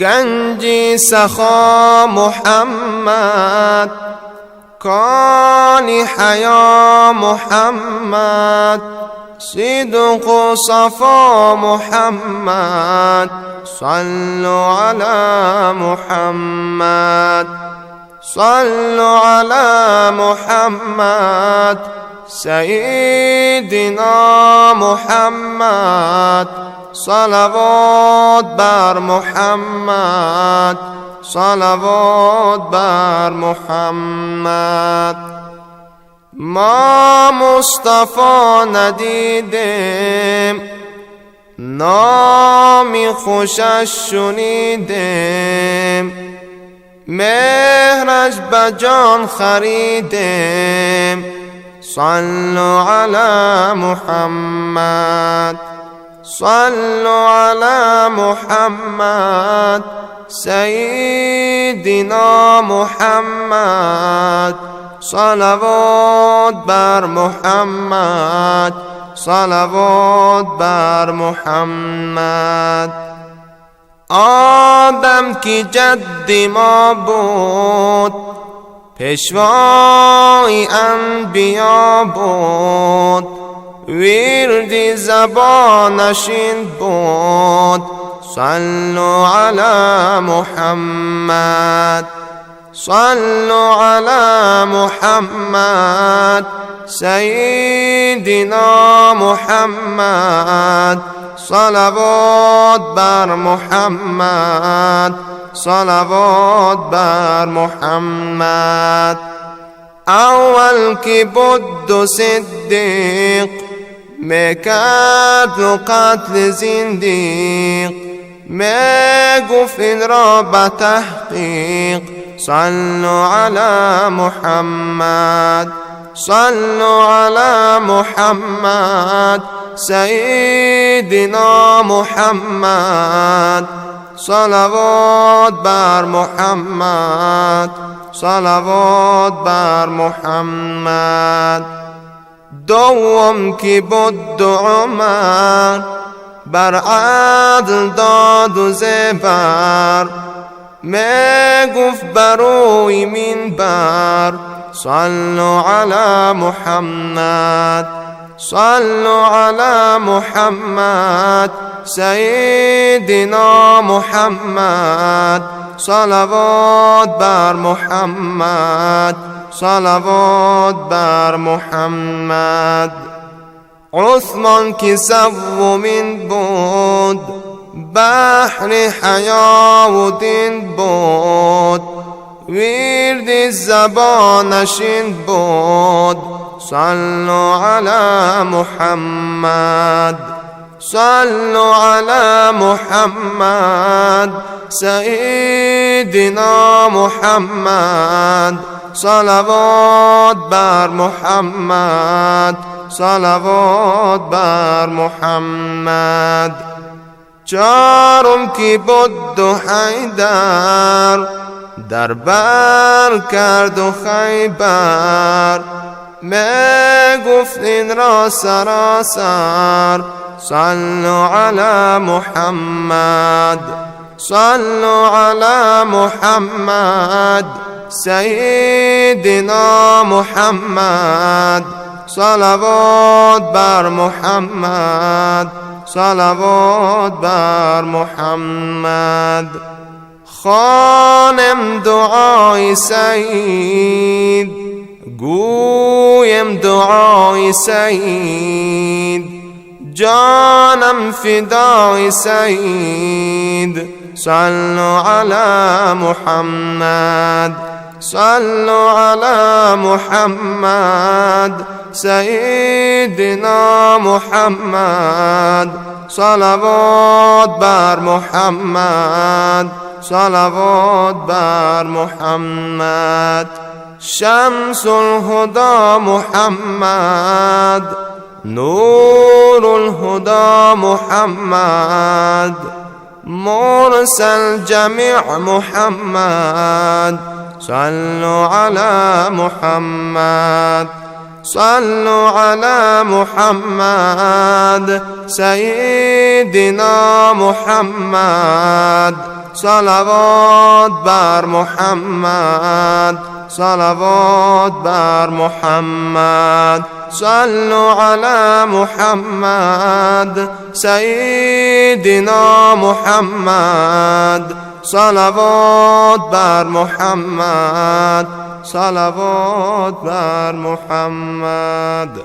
گنجی سخا محمد، کانی حیا محمد، صدق و صفا محمد، صلوا على محمد، صلوا على محمد، سیدنا محمد، صلوات بر محمد، صلوات بر محمد. ما مصطفی ندیدیم، نامی خوشش شنیدیم، مهرش به جان خریدیم، صلوا علی محمد، صلوا علی محمد، سیدنا محمد، صلوات بر محمد، صلوات بر محمد. آدم کی جد ما بود، پیشوای انبیا بود، ورد زبانش این بود، صلوا علی محمد، صلوا علی محمد، سیدنا محمد، صلوات بر محمد، صلوات بر محمد. اول که بود صدیق، میکرد قتل زندیق، میگفت این را به تحقیق، صلوا علی محمد، صلوا علی محمد، سیدنا محمد، صلوات بر محمد، صلوات بر محمد. دوم که بود عمر، بر عدل داد و زبر، میگفت بروی منبر، صلوا علی محمد، صلوا علی محمد، سیدنا محمد، صلوات بر محمد، صلوات بر محمد. عثمان که سومین بود، بحر حیا و دین بود، ورد زبانش این بود، صلوا علی محمد، صلوا علی محمد، سیدنا محمد، صلوات بر محمد، صلوات بر محمد. چارم که بود حیدر، در بر کرد و خیبر، میگفت این را سراسر، صلوا علی محمد، صلوا علی محمد، سیدنا محمد، صلوات بر محمد، صلوات بر محمد. خوانم دعای سید، گویم دعای سید، جانم فدای سید، صلوا علی محمد، صلوا علی محمد، سیدنا محمد، صلوات بر محمد، صلوات بر محمد. شمس الهدى محمد، نور الهدى محمد، مرسل جميع محمد، صلوا على محمد، صلوا على محمد، سيدنا محمد، صلوات بر محمد صلوات بر محمد صلوا على محمد سيدنا محمد صلوات بر محمد صلوات بر محمد.